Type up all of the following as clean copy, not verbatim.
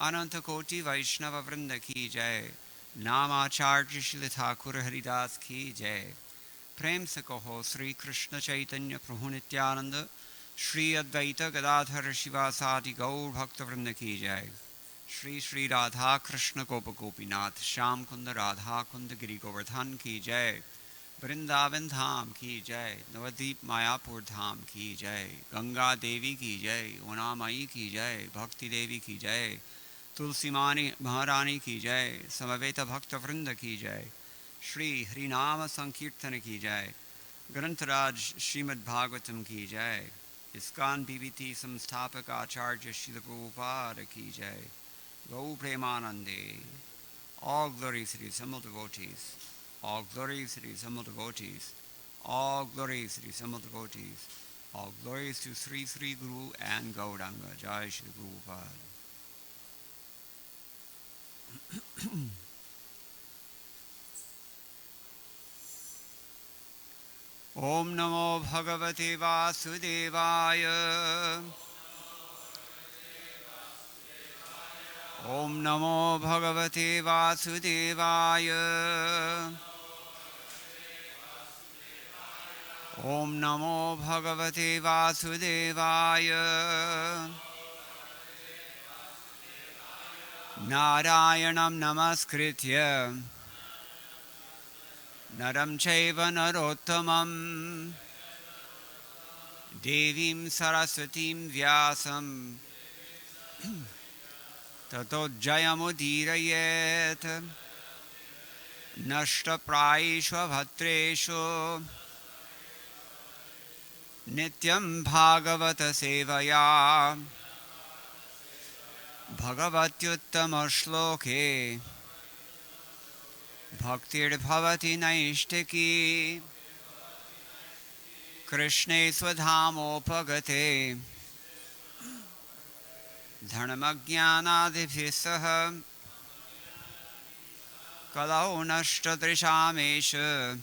अनंत कोटि वैष्णव वृंद की जय। नामाचार्य श्री ठाकुर हरिदास की जय। प्रेम से कहो श्री कृष्ण चैतन्य प्रभु नित्यानंद श्री अद्वैत गदाधर शिवासादि गौर भक्त वृंद की जय। श्री श्री राधा कृष्ण गोप गोपीनाथ श्याम कुंद राधा कुंद गिरि गोवर्धन की जय। वृंदावन धाम की जय। नवद्वीप मायापुर धाम की जय। गंगा देवी की जय। उमामयी की जय। भक्ति देवी की जय। तुलसी मानी महारानी की जय। समवेत भक्त वृंद की जय। श्री हरिनाम संकीर्तन की जय। ग्रंथराज श्रीमद् भागवतम की जय। इस्कान बीबीटी संस्थापक आचार्य श्रील प्रभुपाद की जय। गौ प्रेमानंदे। All glories to the assembled devotees. All glories to the assembled devotees. All glories to the assembled devotees. All glories to Sri Sri Guru and Gauranga. Jai Shri Prabhupada. Om Namo Bhagavate Vasudevaya. Om Namo Bhagavate Vasudevaya. Om Namo Bhagavate Vasudevaya. Narayanam Namaskritya Naram Chaiva Narottamam Devim Saraswatim Vyasam Tato Jayamudirayet Nashta Praishva Bhatreshu Nityam Bhagavata Sevaya Bhagavatyuttama Shloke Bhaktir Bhavati Naishtiki Krishne Swadhamopagate Dharmajnanadibhisah Kalau Nashtadrishamesha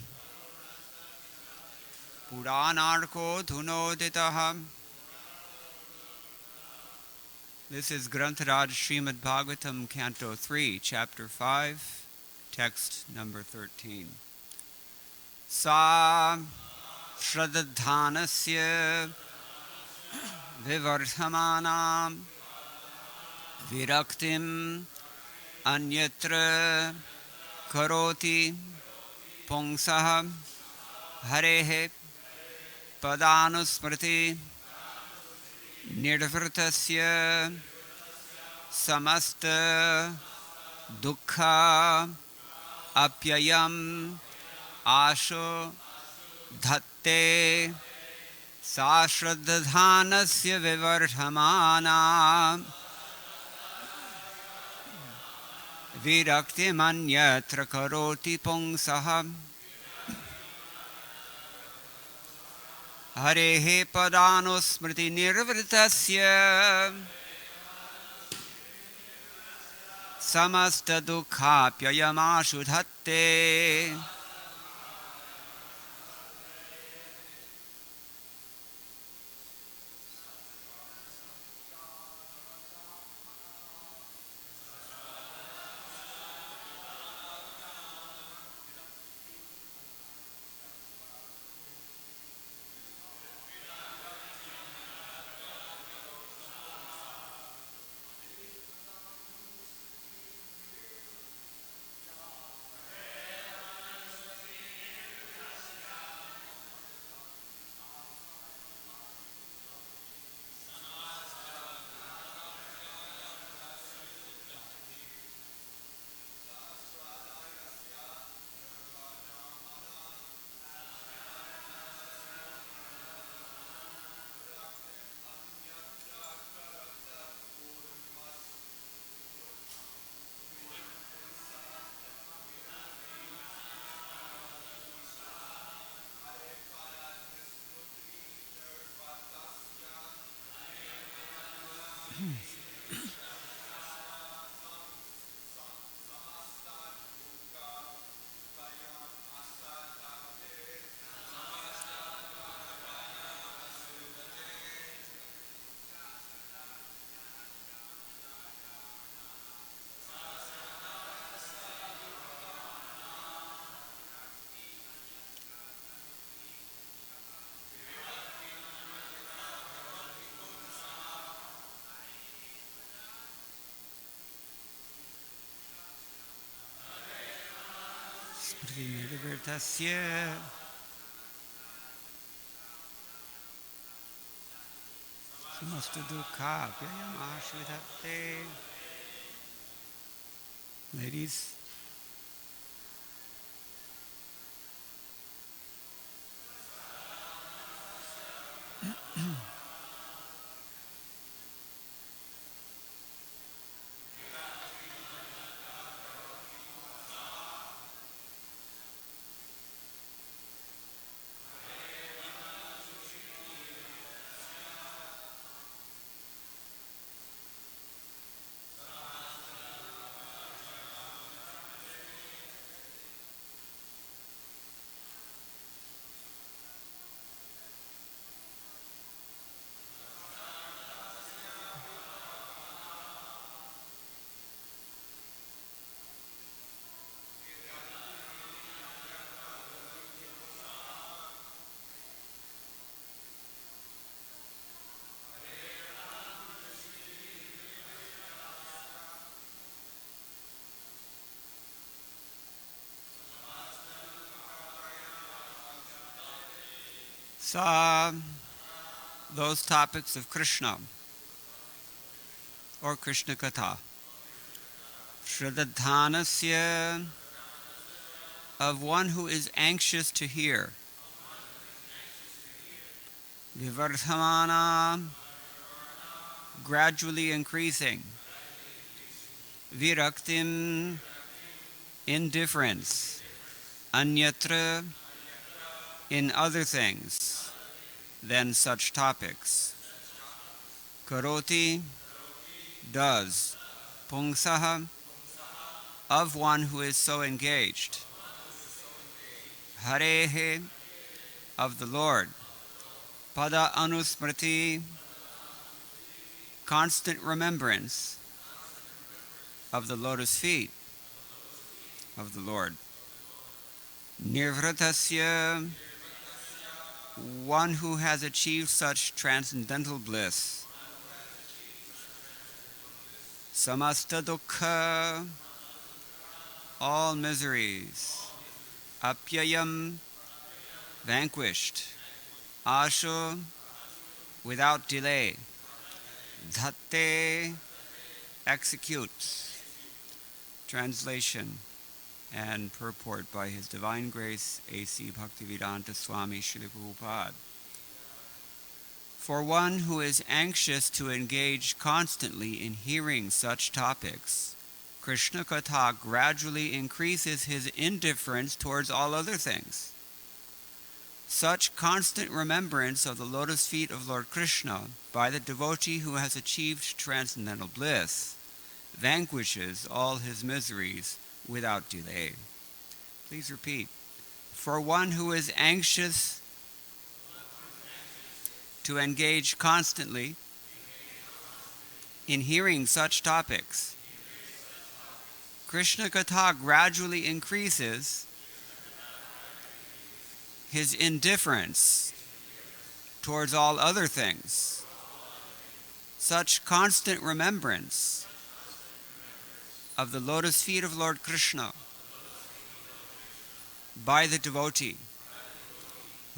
Puranarko Dhunoditah. This is Grantharaj Srimad Bhagavatam, Canto 3, Chapter 5, Text number 13. Sa Shradadhanasya Vivardhamanam Viraktim Anyatra Karoti Pungsaha Harehe Padanusmriti Nirvrtasya Samasta Dukkha Apyayam Asho Dhatte Sashradhanasya Vivardhamana Virakti Manyatra Karoti Pungsaha Harehe Padanusmriti Nirvritasya Samasta Dukkha-pyayam-ashu dhatte. Smriti-nirvirtasya samasta-dukkha-pyayam-ashvidhatte. Ladies, so those topics of Krishna or Krishna-katha. Shraddhanasya, of one who is anxious to hear. Vivardhamana, gradually increasing. Viraktim, indifference. Anyatra, in other things than such topics. Karoti, does. Pungsaha, of one who is so engaged. Harehe, of the Lord. Pada anusmriti, constant remembrance of the lotus feet of the Lord. Nirvritasya, one who has achieved such transcendental bliss. Samasta dukkha, all miseries. Apyayam, vanquished. Ashu, without delay. Datta, execute. Translation and purport by His Divine Grace A.C. Bhaktivedanta Swami Srila Prabhupada. For one who is anxious to engage constantly in hearing such topics, Krishna-katha gradually increases his indifference towards all other things. Such constant remembrance of the lotus feet of Lord Krishna by the devotee who has achieved transcendental bliss vanquishes all his miseries without delay. Please repeat. For one who is anxious to engage constantly in hearing such topics, Krishna-katha gradually increases his indifference towards all other things. Such constant remembrance of the lotus feet of Lord Krishna by the devotee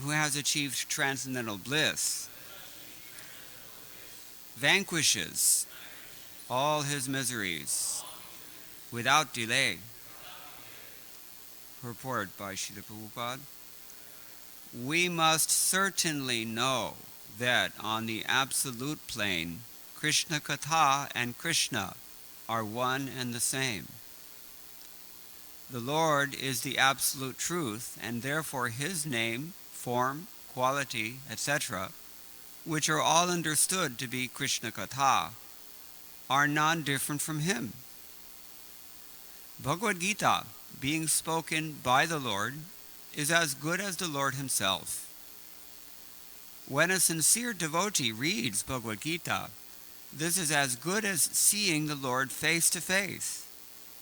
who has achieved transcendental bliss vanquishes all his miseries without delay. Purport by Srila Prabhupada. We must certainly know that on the absolute plane, Krishna-katha and Krishna are one and the same. The Lord is the absolute truth, and therefore His name, form, quality, etc., which are all understood to be Krishna-katha, are non-different from Him. Bhagavad Gita, being spoken by the Lord, is as good as the Lord Himself. When a sincere devotee reads Bhagavad Gita, this is as good as seeing the Lord face to face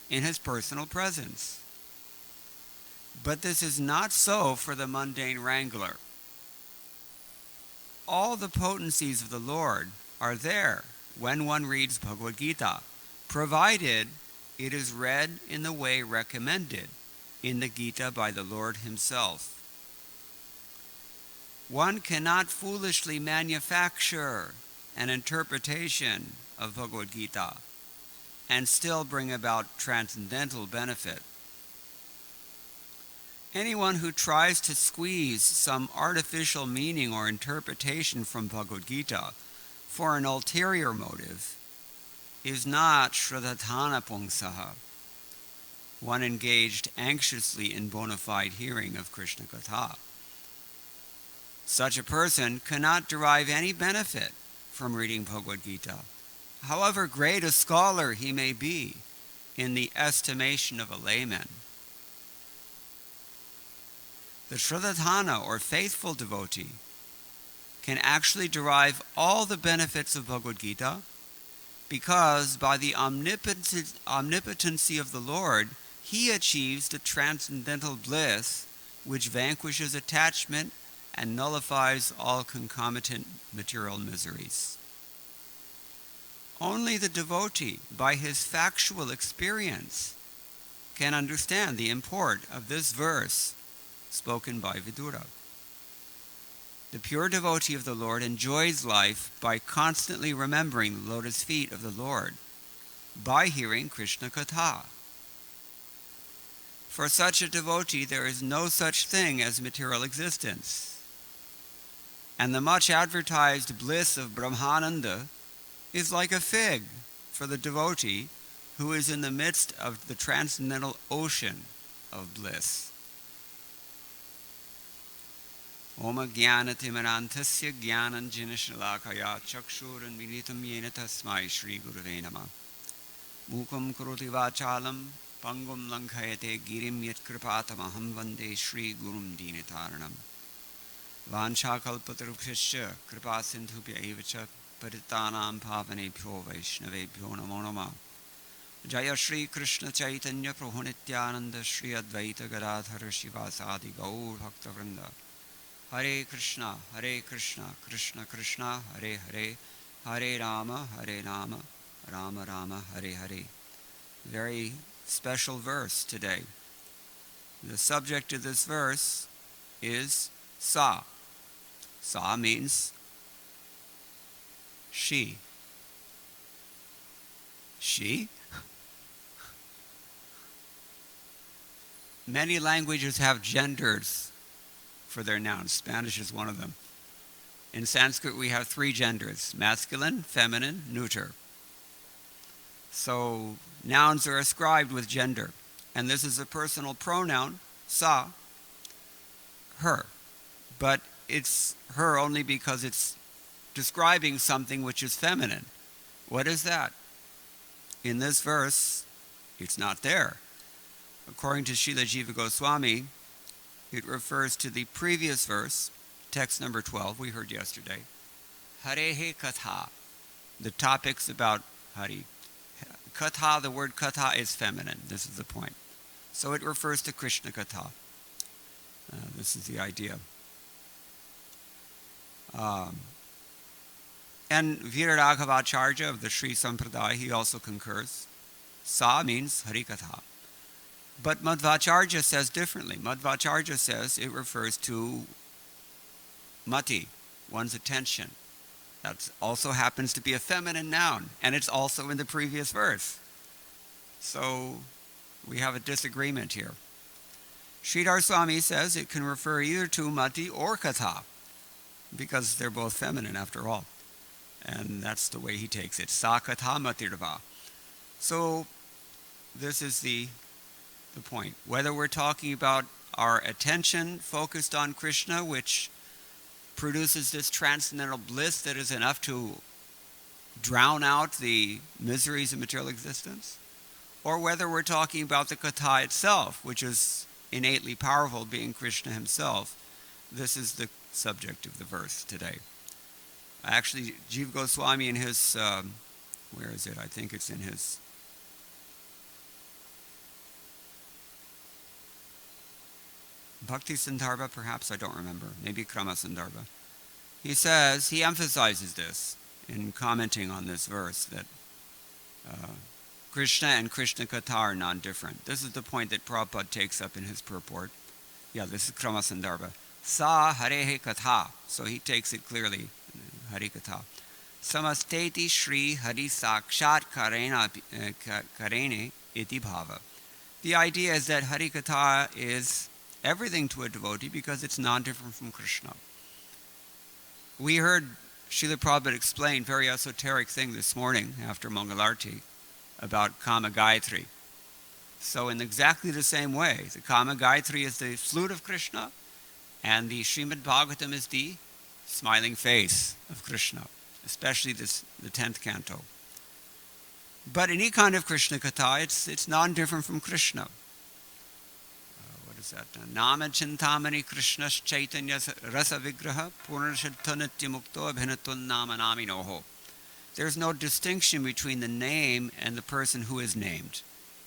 in His personal presence. But this is not so for the mundane wrangler. All the potencies of the Lord are there when one reads Bhagavad Gita, provided it is read in the way recommended in the Gita by the Lord himself. One cannot foolishly manufacture an interpretation of Bhagavad Gita and still bring about transcendental benefit. Anyone who tries to squeeze some artificial meaning or interpretation from Bhagavad Gita for an ulterior motive is not Shraddhatana Pungsaha, one engaged anxiously in bona fide hearing of Krishna-katha. Such a person cannot derive any benefit from reading Bhagavad Gita, however great a scholar he may be in the estimation of a layman. The Shraddhatana, or faithful devotee, can actually derive all the benefits of Bhagavad Gita because by the omnipotency of the Lord, he achieves the transcendental bliss which vanquishes attachment and nullifies all concomitant material miseries. Only the devotee, by his factual experience, can understand the import of this verse spoken by Vidura. The pure devotee of the Lord enjoys life by constantly remembering the lotus feet of the Lord, by hearing Krishna-katha. For such a devotee, there is no such thing as material existence. And the much advertised bliss of Brahmananda is like a fig for the devotee who is in the midst of the transcendental ocean of bliss. Oma jnanatimarantasya jnananjanashalakaya chakshuranmilitam yena tasmai Shri Gurave Namah. Mukam karoti vachalam pangum lankhayate girim yat kripatamaham vande Shri Gurum Dinataranam. Vanchakalpatarupshasya kripa sindhubhya evacha paritanam pavanebhyo vaishnavebhyo namo namah. Jaya Shri Krishna Chaitanya Prabhu Nityananda Shri Advaita Gadadhara Shivasadi Gaur Bhakta Vrinda. Hare Krishna, Krishna Krishna, Hare Hare, Hare Rama, Rama Rama, Hare Hare. Very special verse today. The subject of this verse is Sa. Sa means she. She? Many languages have genders for their nouns. Spanish is one of them. In Sanskrit, we have 3 genders: masculine, feminine, neuter. So nouns are ascribed with gender. And this is a personal pronoun, sa, her. But it's her only because it's describing something which is feminine. What is that? In this verse, it's not there. According to Srila Jiva Goswami, it refers to the previous verse, text number 12, we heard yesterday. Harehe katha, the topics about Hari. Katha, the word katha is feminine. This is the point. So it refers to Krishna-katha. This is the idea. And Viraraghavacharya of the Sri Sampradaya, he also concurs. Sa means Harikatha. But Madhvacharya says differently. Madhvacharya says it refers to mati, one's attention. That also happens to be a feminine noun, and it's also in the previous verse. So we have a disagreement here. Sridhar Swami says it can refer either to mati or katha, because they're both feminine after all. And that's the way he takes it. Sa katha matirva. So this is the point. Whether we're talking about our attention focused on Krishna, which produces this transcendental bliss that is enough to drown out the miseries of material existence, or whether we're talking about the katha itself, which is innately powerful, being Krishna himself, this is the subject of the verse today. Actually, Jiva Goswami in his, where is it? I think it's in his Bhakti Sandarbha, perhaps, I don't remember. Maybe Krama Sandarbha. He emphasizes this in commenting on this verse, that Krishna and Krishna-katha are non-different. This is the point that Prabhupada takes up in his purport. Yeah, this is Krama Sandarbha. Sa Harehe Katha. So he takes it clearly, Hari Katha. Samasteti Shri Hari Sakshat Karene Iti Bhava. The idea is that Hari Katha is everything to a devotee because it's non-different from Krishna. We heard Srila Prabhupada explain very esoteric thing this morning after Mangalarti about Kama Gayatri. So in exactly the same way, the Kama Gayatri is the flute of Krishna, and the Srimad Bhagavatam is the smiling face of Krishna, especially the 10th canto. But any kind of Krishna-katha, it's non-different from Krishna. What is that? Nama Chintamani Krishna Chaitanya Rasa Vigraha Purnashattha Nitya Mukto Abhinatun Nama Naminoho. There's no distinction between the name and the person who is named.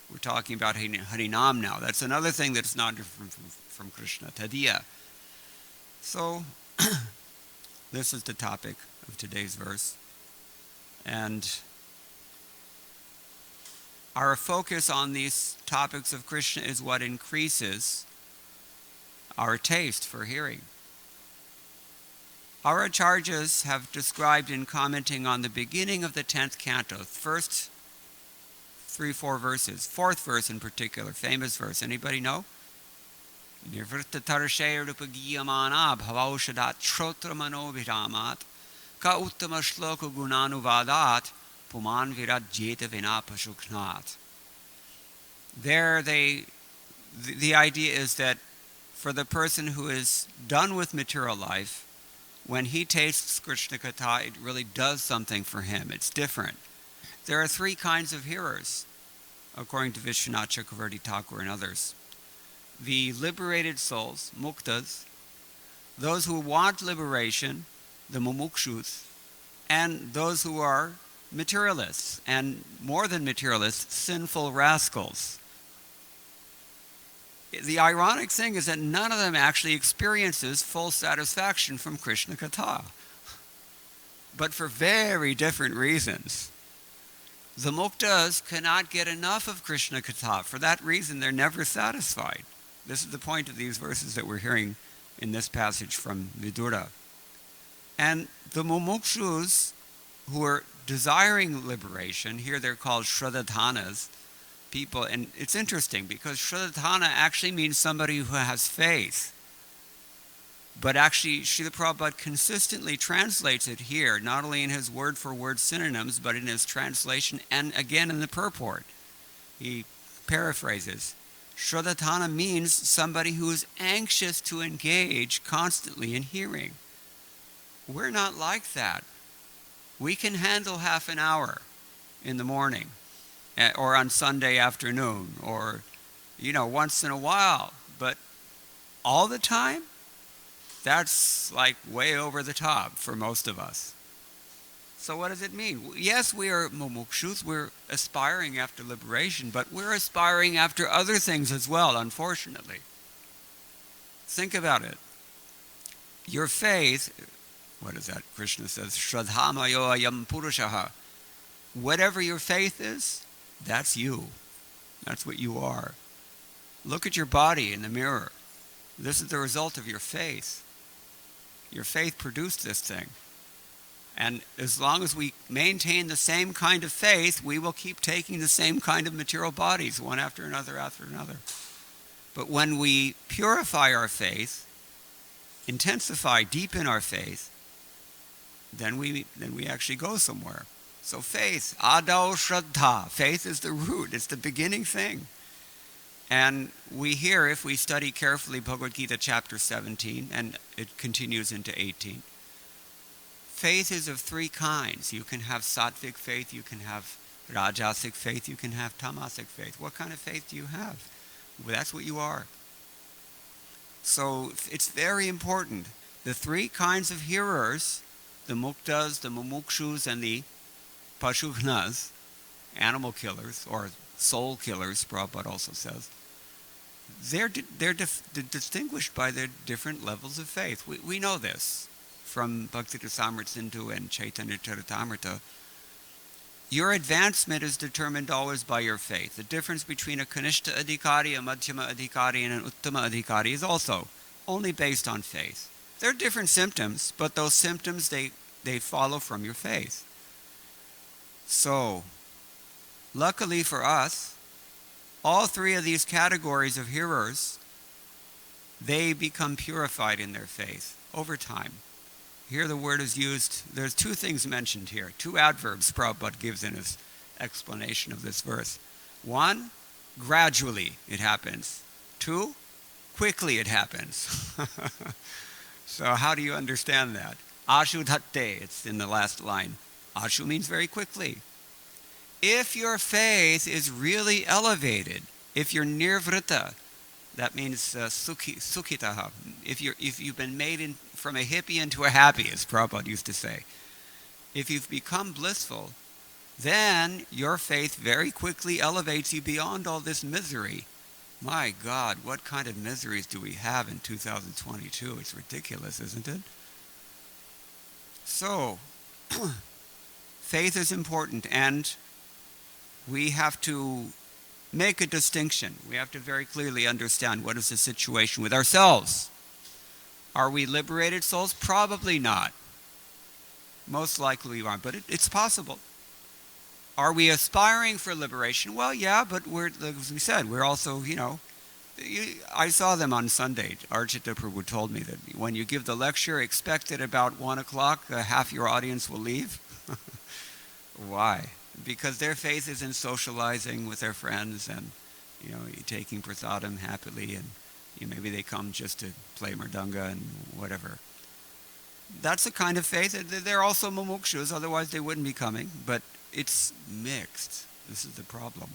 We're talking about Harinam now. That's another thing that's not different from Krishna, Tadiya. So, this is the topic of today's verse. And our focus on these topics of Krishna is what increases our taste for hearing. Our acharyas have described in commenting on the beginning of the 10th canto, first 3-4 verses, 4th verse in particular, famous verse. Anybody know? Nirvritta tarshe rupagiyamana bhavaushadhat shrotra manobhiramat ka uttama shloka gunanuvadat puman virat jeta vinapashuknat. There the idea is that for the person who is done with material life, when he tastes Krishna-katha, it really does something for him. It's different. There are 3 kinds of hearers, according to Vishwanath Chakravarti Thakur and others. The liberated souls, muktas, those who want liberation, the mumukshus, and those who are materialists, and more than materialists, sinful rascals. The ironic thing is that none of them actually experiences full satisfaction from Krishna-katha, but for very different reasons. The muktas cannot get enough of Krishna-katha. For that reason, they're never satisfied. This is the point of these verses that we're hearing in this passage from Vidura. And the mumukshus who are desiring liberation, here they're called shradadhanas, people, and it's interesting because shradadhana actually means somebody who has faith. But actually, Srila Prabhupada consistently translates it here, not only in his word-for-word synonyms, but in his translation and again in the purport. He paraphrases. Shradadhana means somebody who is anxious to engage constantly in hearing. We're not like that. We can handle half an hour in the morning, or on Sunday afternoon, or, once in a while. But all the time, that's like way over the top for most of us. So what does it mean? Yes, we are mumukshus, we're aspiring after liberation, but we're aspiring after other things as well, unfortunately. Think about it. Your faith, what is that? Krishna says, Shradhamayo ayam purushaha. Whatever your faith is, that's you. That's what you are. Look at your body in the mirror. This is the result of your faith. Your faith produced this thing. And as long as we maintain the same kind of faith, we will keep taking the same kind of material bodies, one after another after another. But when we purify our faith, intensify, deepen our faith, then we actually go somewhere. So faith, adau shraddha, faith is the root, it's the beginning thing. And we hear, if we study carefully Bhagavad Gita chapter 17, and it continues into 18, faith is of 3 kinds. You can have sattvic faith, you can have rajasic faith, you can have tamasic faith. What kind of faith do you have? Well, that's what you are. So it's very important. The 3 kinds of hearers, the muktas, the mumukshus, and the pashughnas, animal killers, or soul killers, Prabhupada also says, they're distinguished by their different levels of faith. We know this from Bhakti Rasamrita Sindhu and Chaitanya Charitamrita. your advancement is determined always by your faith. The difference between a Kanishta Adhikari, a Madhyama Adhikari, and an Uttama Adhikari is also only based on faith. They're different symptoms, but those symptoms, they follow from your faith. So, luckily for us, all three of these categories of hearers, they become purified in their faith over time. Here the word is used, there's two things mentioned here, two adverbs Prabhupada gives in his explanation of this verse. One, gradually it happens. Two, quickly it happens. So how do you understand that? Ashu dhatte, it's in the last line. Ashu means very quickly. If your faith is really elevated, if you're nirvrita, that means sukhitaha. If you've been made from a hippie into a happy, as Prabhupada used to say. If you've become blissful, then your faith very quickly elevates you beyond all this misery. My God, what kind of miseries do we have in 2022? It's ridiculous, isn't it? So, faith is important, and we have to make a distinction. We have to very clearly understand what is the situation with ourselves. Are we liberated souls? Probably not. Most likely we aren't, but it's possible. Are we aspiring for liberation? Well, yeah, but as we said, we're also, I saw them on Sunday. Archita Prabhu told me that when you give the lecture, expect that about 1 o'clock, half your audience will leave. Why? Because their faith is in socializing with their friends and, taking prasadam happily, and maybe they come just to play mridanga and whatever. That's the kind of faith. They're also mumukshus, otherwise they wouldn't be coming, but it's mixed. This is the problem.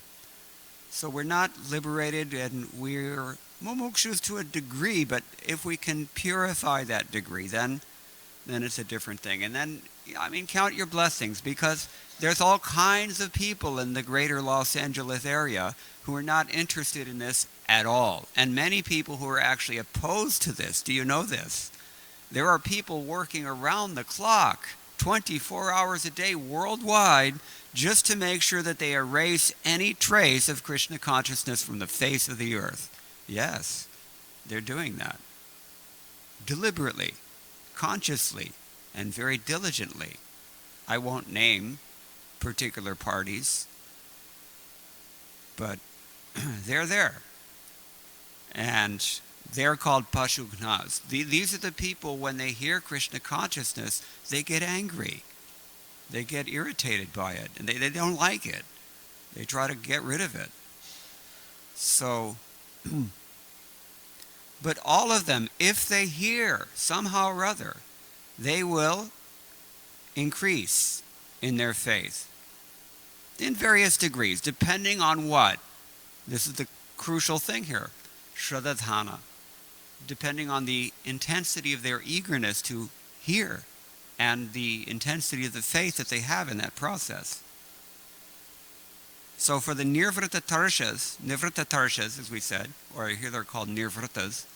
So we're not liberated, and we're mumukshus to a degree, but if we can purify that degree, then it's a different thing. And then, count your blessings, because there's all kinds of people in the greater Los Angeles area who are not interested in this at all. And many people who are actually opposed to this. Do you know this? There are people working around the clock, 24 hours a day worldwide, just to make sure that they erase any trace of Krishna consciousness from the face of the earth. Yes, they're doing that. Deliberately, consciously, and very diligently. I won't name particular parties, but they're there. And they're called Pashugnas. These are the people, when they hear Krishna consciousness, they get angry. They get irritated by it, and they don't like it. They try to get rid of it. So, but all of them, if they hear somehow or other, they will increase in their faith in various degrees, depending on what? This is the crucial thing here. Shraddhadhana. Depending on the intensity of their eagerness to hear and the intensity of the faith that they have in that process. So for the nirvrita tarshas, as we said, or here they're called nirvritas,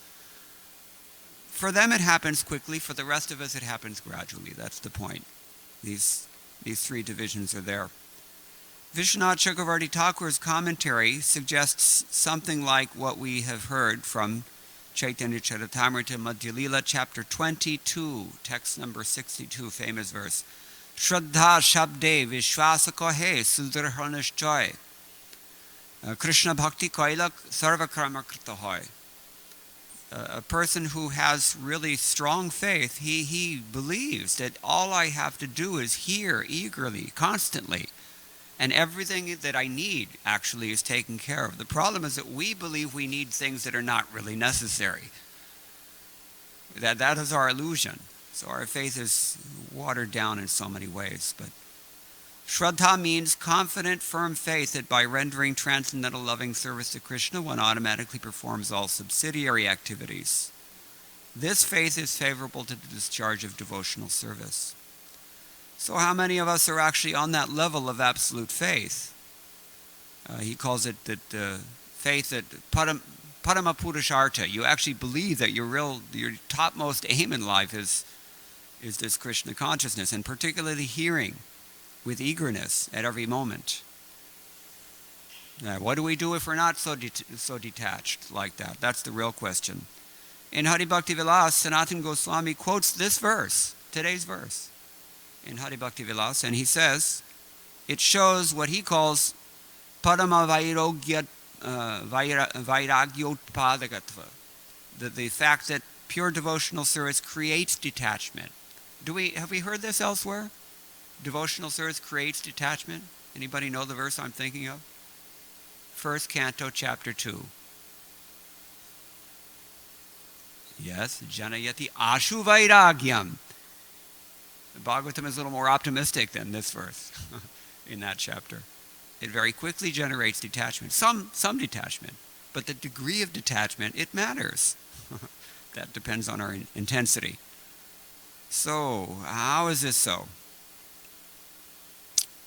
for them it happens quickly. For the rest of us it happens gradually. That's the point. These three divisions are there. Vishwanath Chakravarti Thakur's commentary suggests something like what we have heard from Chaitanya Charitamrita Madhya Lila, chapter 22, text number 62, famous verse. Shraddha Shabde Vishwasa Kohe Sudarhanishchoy. Krishna Bhakti Koilak Sarvakarma Krita Hoy. A person who has really strong faith, he believes that all I have to do is hear eagerly, constantly. And everything that I need actually is taken care of. The problem is that we believe we need things that are not really necessary. That is our illusion. So our faith is watered down in so many ways. But Shraddha means confident, firm faith that by rendering transcendental loving service to Krishna, one automatically performs all subsidiary activities. This faith is favorable to the discharge of devotional service. So how many of us are actually on that level of absolute faith? He calls it that faith that parama purushartha. You actually believe that your topmost aim in life is this Krishna consciousness, and particularly hearing with eagerness at every moment. Now, what do we do if we're not so detached like that? That's the real question. In Hari Bhakti Vilas, Sanatana Goswami quotes this verse, today's verse, in Hari Bhakti Vilas, and he says, it shows what he calls Parama Vairagyotpadakatva, the fact that pure devotional service creates detachment. Have we heard this elsewhere? Devotional service creates detachment. Anybody know the verse I'm thinking of? First Canto, Chapter 2. Yes, Janayati Ashu Vairagyam. The Bhagavatam is a little more optimistic than this verse in that chapter. It very quickly generates detachment. Some detachment, but the degree of detachment, it matters. That depends on our intensity. So, how is this so?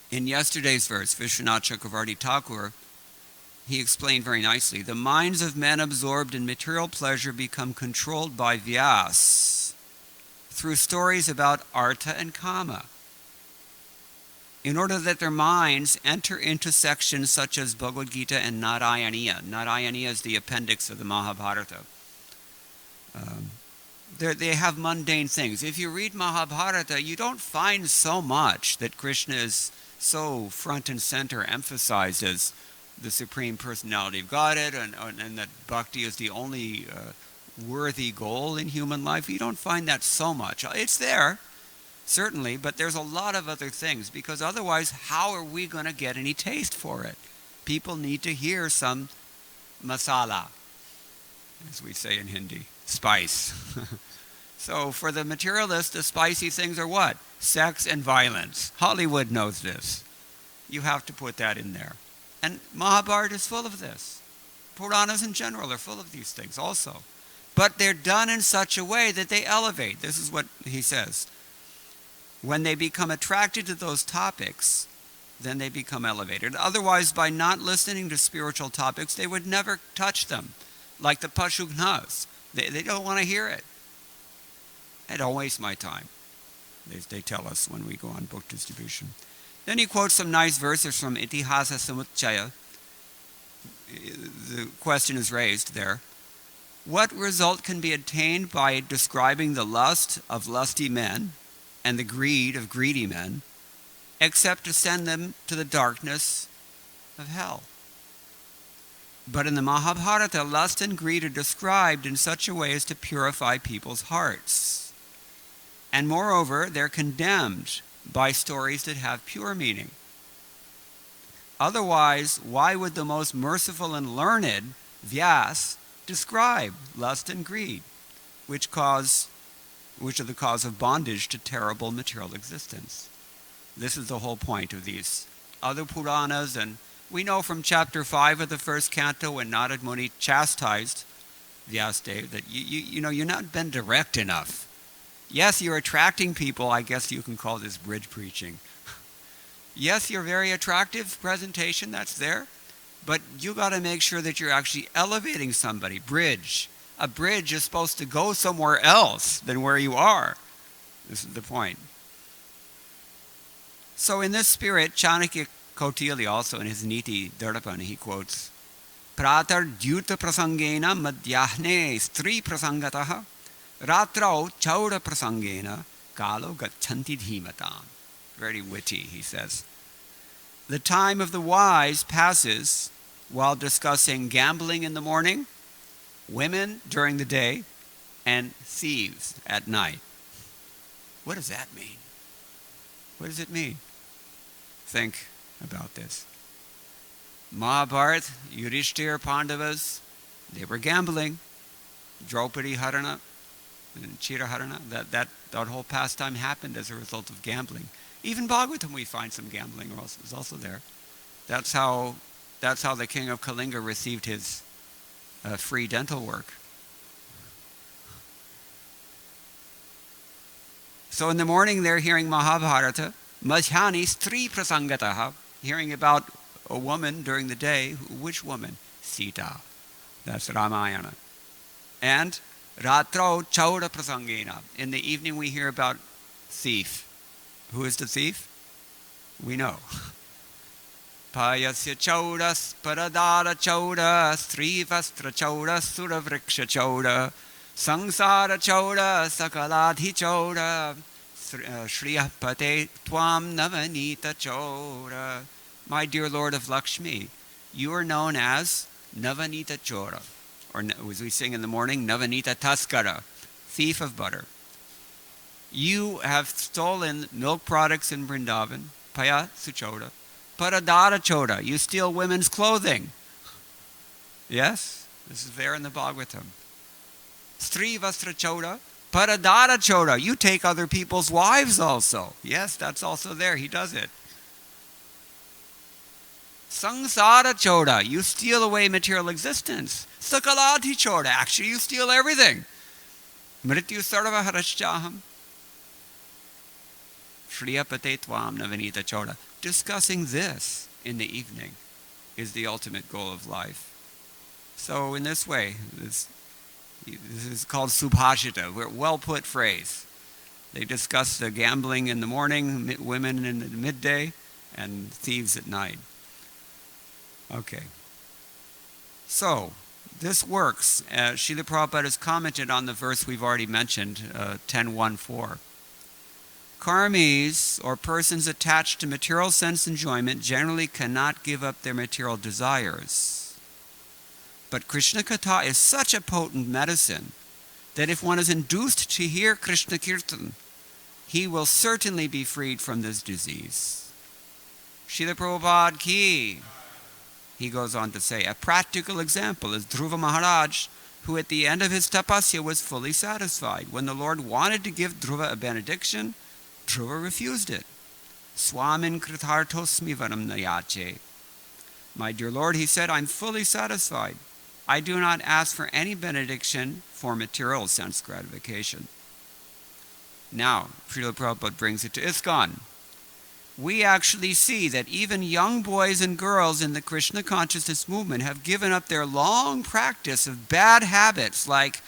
In yesterday's verse, Vishwanath Chakravarti Thakur, he explained very nicely, the minds of men absorbed in material pleasure become controlled by Vyas through stories about Artha and Kama, in order that their minds enter into sections such as Bhagavad Gita and Narayaniya. Narayaniya is the appendix of the Mahabharata. They have mundane things. If you read Mahabharata, you don't find so much that Krishna is so front and center emphasized as the Supreme Personality of Godhead and that bhakti is the only worthy goal in human life. You don't find that so much. It's there, certainly, but there's a lot of other things, because otherwise, how are we going to get any taste for it? People need to hear some masala, as we say in Hindi, spice. So for the materialist, the spicy things are what? Sex and violence. Hollywood knows this. You have to put that in there. And Mahabharata is full of this. Puranas in general are full of these things also. But they're done in such a way that they elevate. This is what he says. When they become attracted to those topics, then they become elevated. Otherwise, by not listening to spiritual topics, they would never touch them. Like the Pashugnas. They don't want to hear it. I don't waste my time, they tell us when we go on book distribution. Then he quotes some nice verses from Itihasa Samutchaya. The question is raised there. What result can be attained by describing the lust of lusty men and the greed of greedy men, except to send them to the darkness of hell? But in the Mahabharata, lust and greed are described in such a way as to purify people's hearts. And moreover, they're condemned by stories that have pure meaning. Otherwise, why would the most merciful and learned Vyas describe lust and greed, which are the cause of bondage to terrible material existence? This is the whole point of these other Puranas, and we know from chapter 5 of the first canto when Narad Muni chastised Vyasadeva that you're not been direct enough. Yes, you're attracting people. I guess you can call this bridge preaching. Yes, you're very attractive presentation, that's there. But you got to make sure that you're actually elevating somebody. Bridge. A bridge is supposed to go somewhere else than where you are. This is the point. So in this spirit, Chanakya Kautilya also in his Niti Darpan, he quotes, Pratar Dyuta Prasangena Madhyahne Stri Prasangataha Ratrau Chauda Prasangena Kalo Gachanti Dhimatam. Very witty, he says. The time of the wise passes while discussing gambling in the morning, women during the day, and thieves at night. What does that mean? What does it mean? Think about this. Mahabharata, Yudhishthira, Pandavas, they were gambling. Draupadi Harana, Chira Harana, that whole pastime happened as a result of gambling. Even Bhagavatam we find some gambling is also there. That's how the king of Kalinga received his free dental work. So in the morning they're hearing Mahabharata, Madhyani Stri Prasangataha, hearing about a woman during the day. Which woman? Sita. That's Ramayana. And Ratrau Chauda Prasangena. In the evening we hear about thief. Who is the thief? We know. Payasya chaudas paradara chauda srivastra chauda suravriksha chauda sangsara chauda sakaladhi chauda shriyapate tvam navanita chauda. My dear Lord of Lakshmi, you are known as Navanita Chora, or as we sing in the morning, Navanita Taskara, thief of butter. You have stolen milk products in Vrindavan, Paya Suchoda. Paradara Choda, you steal women's clothing. Yes, this is there in the Bhagavatam. Stri Vastra Choda, Paradara Choda, you take other people's wives also. Yes, that's also there, he does it. Sangsara Choda, you steal away material existence. Sakalati Choda, actually you steal everything. Mrityu Sarva Harashchaham. Shriyapate Tvam Navanita Choda. Discussing this in the evening is the ultimate goal of life. So in this way, this is called Subhashita, a well-put phrase. They discuss the gambling in the morning, women in the midday, and thieves at night. Okay. So, this works. Srila Prabhupada has commented on the verse we've already mentioned, 10.1.4. Karmis, or persons attached to material sense enjoyment, generally cannot give up their material desires. But Krishna-katha is such a potent medicine that if one is induced to hear Krishna-kirtan, he will certainly be freed from this disease. Srila Prabhupada ki. He goes on to say, a practical example is Dhruva Maharaj, who at the end of his tapasya was fully satisfied. When the Lord wanted to give Dhruva a benediction, Dhruva refused it. Swamin krithartosmi varam nayache. My dear Lord, he said, I'm fully satisfied. I do not ask for any benediction for material sense gratification. Now, Srila Prabhupada brings it to ISKCON. We actually see that even young boys and girls in the Krishna consciousness movement have given up their long practice of bad habits like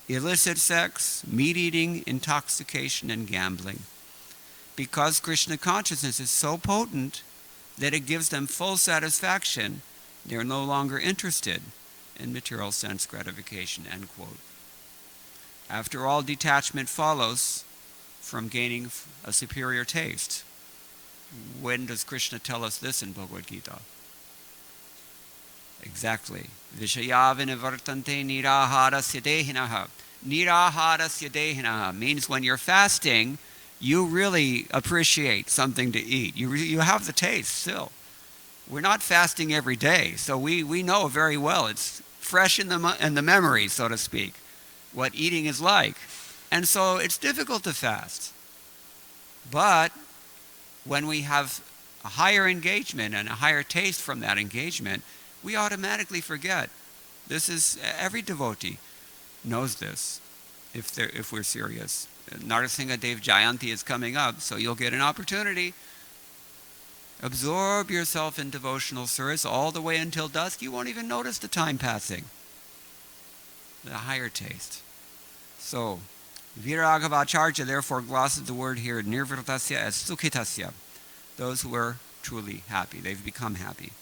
illicit sex, meat eating, intoxication, and gambling. Because Krishna consciousness is so potent that it gives them full satisfaction, they are no longer interested in material sense gratification, end quote. After all, detachment follows from gaining a superior taste. When does Krishna tell us this in Bhagavad Gita? Exactly. Vishaya vinivartante niraharasya dehinaha. Niraharasya dehinaha means when you're fasting, you really appreciate something to eat. You have the taste still. We're not fasting every day, so we know very well. It's fresh in the memory, so to speak, what eating is like. And so it's difficult to fast. But when we have a higher engagement and a higher taste from that engagement, we automatically forget. This is, every devotee knows this, if we're serious. Narasimha Dev Jayanti is coming up, so you'll get an opportunity. Absorb yourself in devotional service all the way until dusk. You won't even notice the time passing. The higher taste. So, Viragavacharya therefore glosses the word here, nirvritasya, as sukhitasya. Those who are truly happy. They've become happy.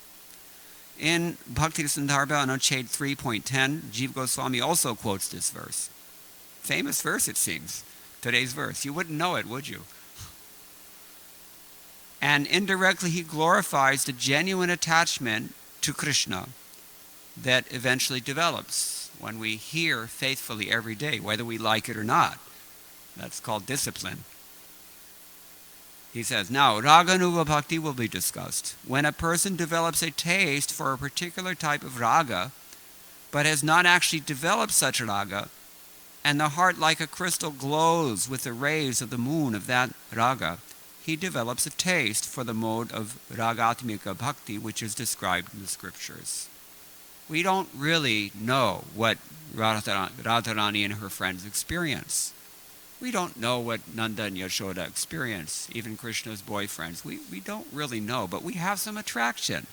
In Bhakti Sandarbha, Anuchhed 3.10, Jiva Goswami also quotes this verse. Famous verse, it seems. Today's verse. You wouldn't know it, would you? And indirectly he glorifies the genuine attachment to Krishna that eventually develops when we hear faithfully every day, whether we like it or not. That's called discipline. He says, now, Raganuga bhakti will be discussed. When a person develops a taste for a particular type of raga, but has not actually developed such raga, and the heart like a crystal glows with the rays of the moon of that raga, he develops a taste for the mode of ragatmika bhakti, which is described in the scriptures. We don't really know what Radharani and her friends experience. We don't know what Nanda and Yashoda experience, even Krishna's boyfriends. We don't really know, but we have some attraction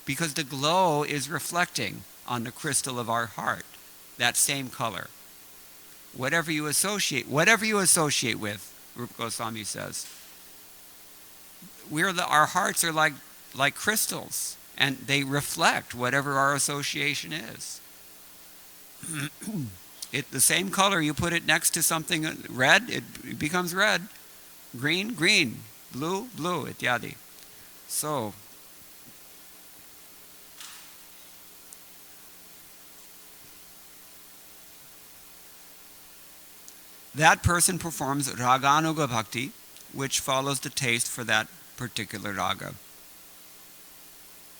because the glow is reflecting on the crystal of our heart, that same color. Whatever you associate with, Rupa Goswami says, our hearts are like crystals, and they reflect whatever our association is. The same color, you put it next to something red, it becomes red. Green, green. Blue, blue, ityadi. So, that person performs Raganuga bhakti, which follows the taste for that particular raga.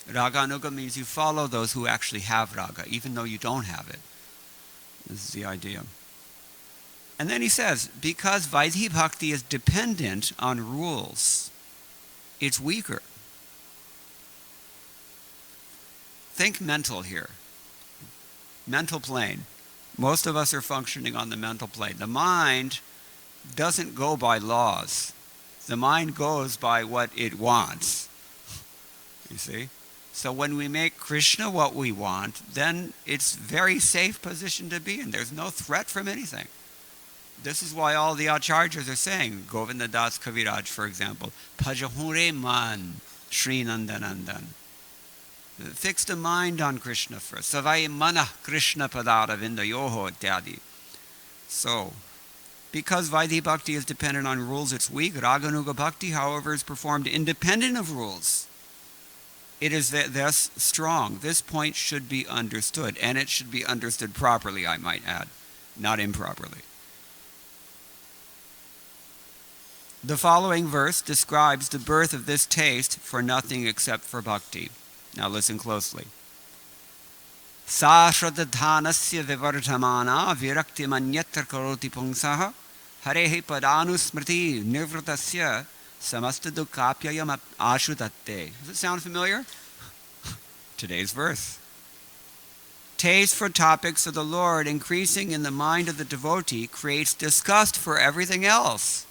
Raganuga means you follow those who actually have raga, even though you don't have it. This is the idea. And then he says, because Vaidhi bhakti is dependent on rules, it's weaker. Think mental here. Mental plane. Most of us are functioning on the mental plane. The mind doesn't go by laws. The mind goes by what it wants. You see? So when we make Krishna what we want, then it's a very safe position to be in. There's no threat from anything. This is why all the acharyas are saying, Govinda Das Kaviraj, for example, Pajahure man Sri Nandanandan. Fix the mind on Krishna first. Savai mana Krishna padara vinda yoho ityadi. So, because Vaidhi bhakti is dependent on rules, it's weak. Raganuga bhakti, however, is performed independent of rules. It is thus strong. This point should be understood, and it should be understood properly, I might add, not improperly. The following verse describes the birth of this taste for nothing except for bhakti. Now listen closely. Sa shradhanasya vivardhamana virakti manyatra karoti pungsaha harehi padanusmriti nirvratasya samasta dukkapyayam ashutatte. Does it sound familiar? Today's verse. Taste for topics of the Lord increasing in the mind of the devotee creates disgust for everything else.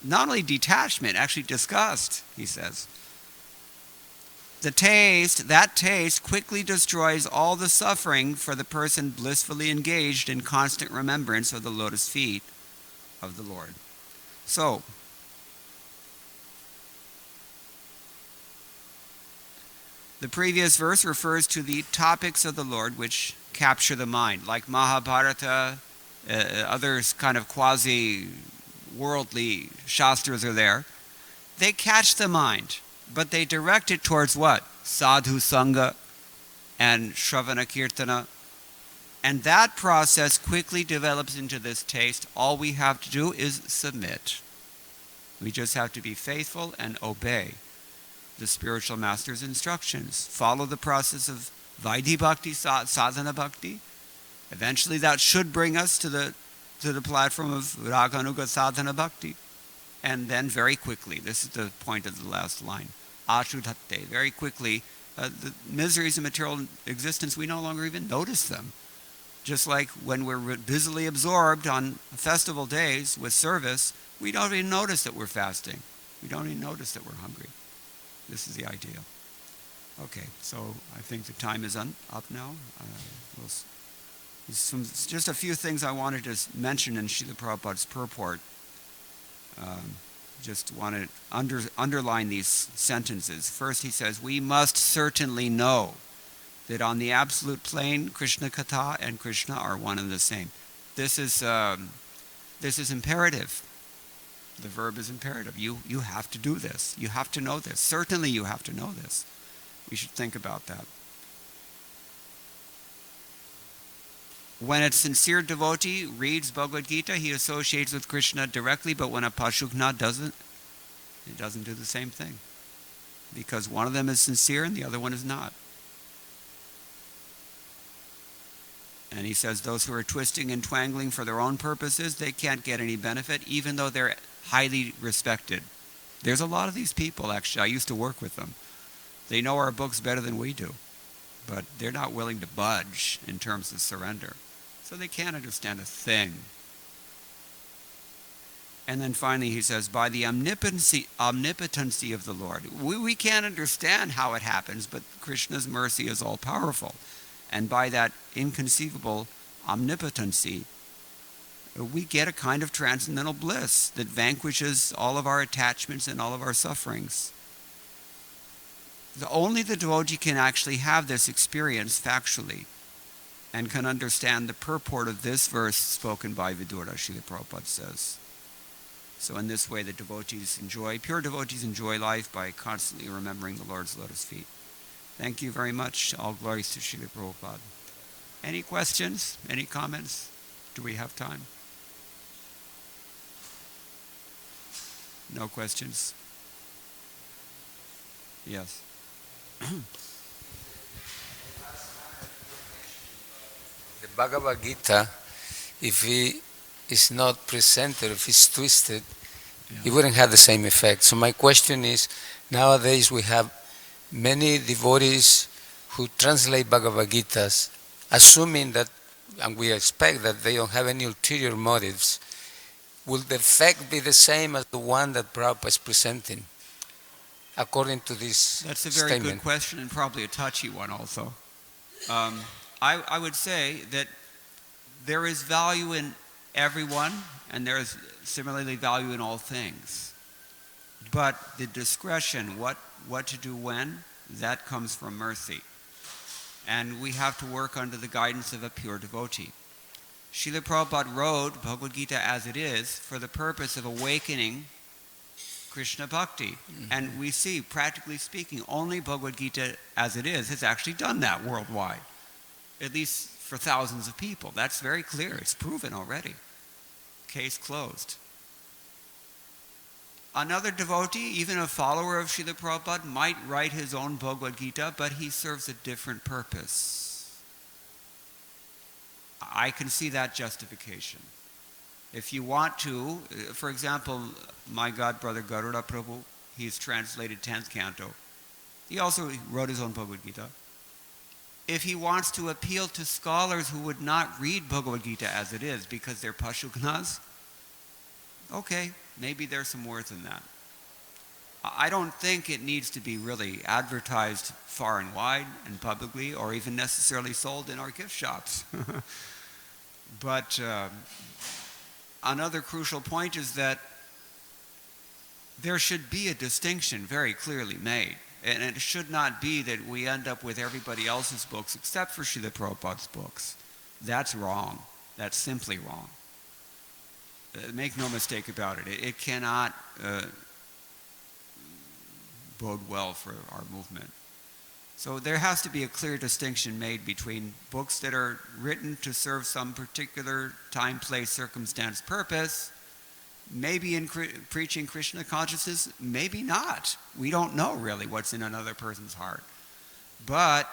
Not only detachment, actually disgust, he says. That taste quickly destroys all the suffering for the person blissfully engaged in constant remembrance of the lotus feet of the Lord. So, the previous verse refers to the topics of the Lord which capture the mind, like Mahabharata, others kind of quasi-worldly shastras are there. They catch the mind, but they direct it towards what? Sadhu Sangha and Shravana Kirtana. And that process quickly develops into this taste. All we have to do is submit. We just have to be faithful and obey the spiritual master's instructions. Follow the process of Vaidhi Bhakti, Sadhana Bhakti. Eventually that should bring us to the platform of Raganuga Sadhana Bhakti. And then very quickly, this is the point of the last line, Ashudhatte, very quickly, the miseries of material existence, we no longer even notice them. Just like when we're busily absorbed on festival days with service, we don't even notice that we're fasting. We don't even notice that we're hungry. This is the idea. Okay, so I think the time is up now. Just a few things I wanted to mention in Srila Prabhupada's purport. Just want to underline these sentences. First, he says, we must certainly know that on the absolute plane, Krishna-katha and Krishna are one and the same. This is imperative. The verb is imperative. You have to do this. You have to know this. Certainly you have to know this. We should think about that. When a sincere devotee reads Bhagavad Gita, he associates with Krishna directly, but when a Pashukna doesn't, he doesn't do the same thing. Because one of them is sincere and the other one is not. And he says those who are twisting and twangling for their own purposes, they can't get any benefit, even though they're highly respected. There's a lot of these people, actually. I used to work with them. They know our books better than we do. But they're not willing to budge in terms of surrender. So they can't understand a thing. And then finally he says, by the omnipotency of the Lord. We can't understand how it happens, but Krishna's mercy is all-powerful. And by that inconceivable omnipotency, we get a kind of transcendental bliss that vanquishes all of our attachments and all of our sufferings. Only the devotee can actually have this experience factually and can understand the purport of this verse spoken by Vidura, Srila Prabhupada says. So in this way, the pure devotees enjoy life by constantly remembering the Lord's lotus feet. Thank you very much. All glories to Srila Prabhupada. Any questions? Any comments? Do we have time? No questions? Yes. The Bhagavad Gita, if it is not presented, if it's twisted, it wouldn't have the same effect. So my question is, nowadays we have many devotees who translate Bhagavad Gitas, assuming that, and we expect that they don't have any ulterior motives. Will the effect be the same as the one that Prabhupada is presenting, according to this statement? That's a very good question and probably a touchy one also. I would say that there is value in everyone, and there is similarly value in all things. But the discretion, what to do when, that comes from mercy. And we have to work under the guidance of a pure devotee. Srila Prabhupada wrote Bhagavad Gita as it is for the purpose of awakening Krishna bhakti. Mm-hmm. And we see, practically speaking, only Bhagavad Gita as it is has actually done that worldwide. At least for thousands of people. That's very clear. It's proven already. Case closed. Another devotee, even a follower of Srila Prabhupada, might write his own Bhagavad Gita, but he serves a different purpose. I can see that justification. If you want to, for example, my god brother Garuda Prabhu, he's translated 10th canto. He also wrote his own Bhagavad Gita. If he wants to appeal to scholars who would not read Bhagavad Gita as it is because they're Pashugnas, okay, maybe there's some worth in that. I don't think it needs to be really advertised far and wide and publicly or even necessarily sold in our gift shops. But another crucial point is that there should be a distinction very clearly made. And it should not be that we end up with everybody else's books except for Srila Prabhupada's books. That's wrong. That's simply wrong. Make no mistake about it. It cannot bode well for our movement. So there has to be a clear distinction made between books that are written to serve some particular time, place, circumstance, purpose, maybe in preaching Krishna consciousness, maybe not. We don't know really what's in another person's heart. But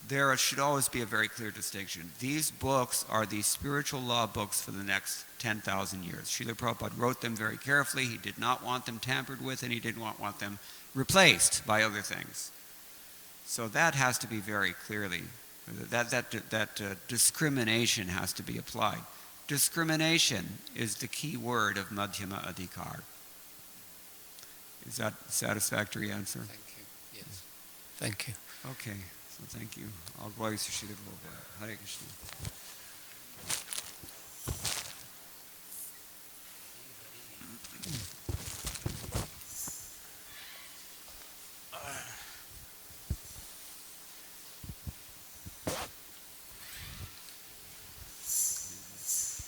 there should always be a very clear distinction. These books are the spiritual law books for the next 10,000 years. Srila Prabhupada wrote them very carefully. He did not want them tampered with, and he did not want them replaced by other things. So that has to be very clearly, that discrimination has to be applied. Discrimination is the key word of Madhyama Adhikar. Is that a satisfactory answer? Thank you. Yes. Thank you. Okay, so thank you. All glories to Srila Prabhupada. Hare Krishna.